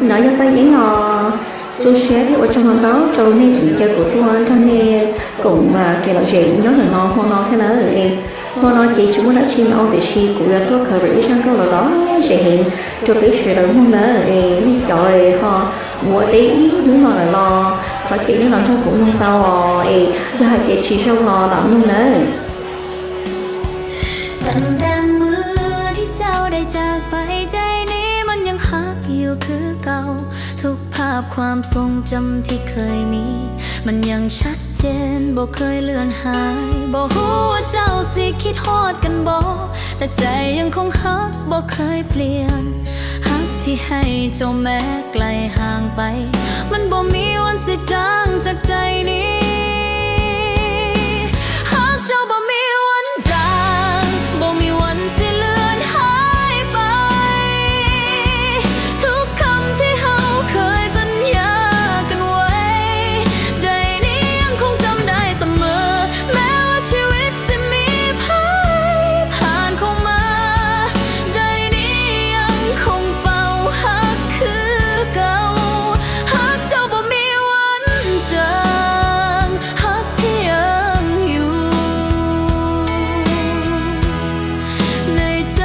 nói cho bay những nó tôi sẽ thì ở trong đó cho nên chỉ cho của tôi cho nên cũng mà cái là chuyện nhớ là nó thế nào rồi nó chỉ chúng nó chỉ nó để xí của tôi khởi b始sang câu là đó sẽ hiện cho cái sự đó không nữa đi chọi họ mua tí đúng là lo họ chỉ nó làm cho cũng không tao cho hai cái chỉ sau lo làm luôn nữa ตั้งแต่มือที่เจ้าได้จากไปใจนี้มันยังหักอยู่คือเก่าทุกภาพความทรงจำที่เคยมีมันยังชัดเจนบ่เคยเลือนหายบ่ฮู้ว่าเจ้าสิคิดฮอดกันบ่แต่ใจยังคงหักบ่เคยเปลี่ยนหักที่ให้เจ้าแม้ไกลห่างไปมันบ่มีวันสิจางจากใจนี้หักเจ้าบ่มีวันจางบ่มีวันสิเลือนหายไปทุกคำที่เฮาเคยสัญญากันไว้ใจนี้ยังคงจำได้เสมอแม้ว่าชีวิตสิมีภัยผ่านเข้ามาใจนี้ยังคงเฝ้าหักคือเก่าหักเจ้าบ่มีวันจางหักที่ยังอยู่ในใจ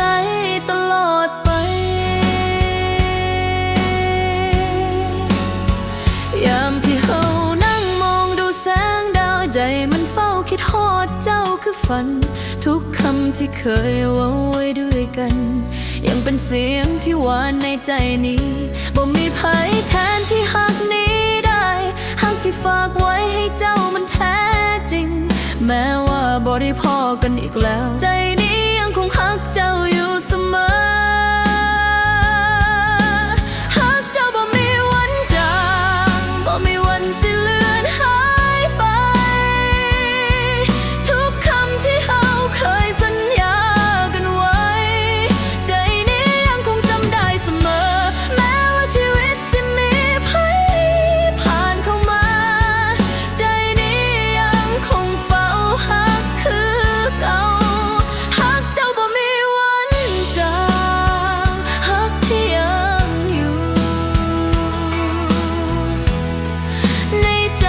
ตลอดไปยามที่เฮานั่งมองดูแสงดาวใจมันเฝ้าคิดฮอดเจ้าคือฝันทุกคำที่เคยเว้าไว้ด้วยกันยังเป็นเสียงที่หวานในใจนี้บ่มีภัยแทนที่หักนี้ได้หักที่ฝากไว้ให้เจ้ามันแท้จริงแม้ว่าบ่ได้พอกันอีกแล้วใจนี้ยังคงหักเจ้าอยู่เสมอหักเจ้าบ่มีวันจางบ่มีวันสิเลือนหายไปทุกคำที่เฮาเคยสัญญากันไว้ใจนี้ยังคงจำได้เสมอแม้ว่าชีวิตสิมีภัยผ่านเข้ามาใจนี้ยังคงเฝ้าหักคือเก่าหักเจ้าบ่มีวันจางหักที่ยังอยู่ในใจ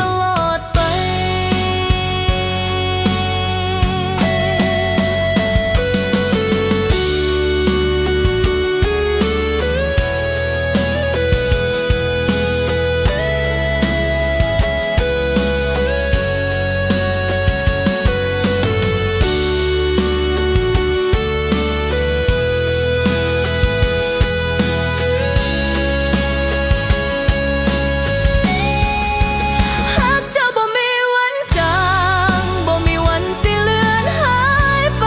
ตลอดไปหักเจ้าบ่มีวันจางบ่มีวันสิเลือนหายไป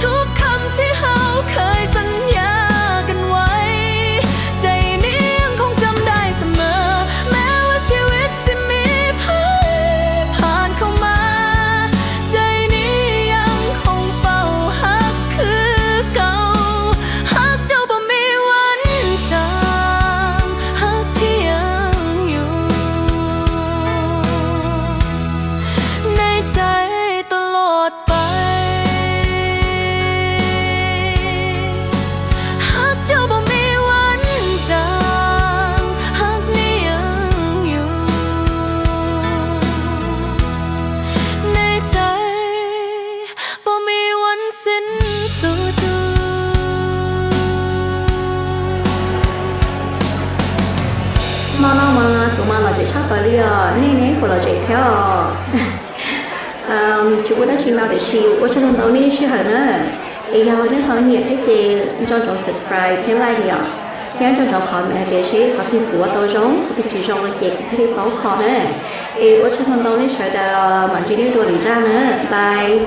ทุกคำที่เฮาเคยสัญญากันไว้ใจนี้ยังคงจำได้เสมอแม้ว่าชีวิตสิมีภัยผ่านเข้ามาใจนี้ยังคงเฝ้าหักคือเก่าหักเจ้าบ่มีวันจางหักที่ยังอยู่ในใจตลอดไปหักเจ้าบ่มีวันจางหักนี้ยังอยู่ในใจบ่มีวันสิ้นสุด mà tụi mà là chị chắc phải đi nè của là chị theo chú đã chỉ nào để xíu của cho nên tao nè xíu hả nữa ý giờ nếu họ nhiệt thế chị cho cháu subscribe thêm like nhỉ kéo cho cháu khỏi mẹ để xí có thêm của tôi giống có thêm chỉ trong là chị thế thì có khó nữa ý của cho nên tao nè sẽ là bạn chị đi đùa đi ra nữa bye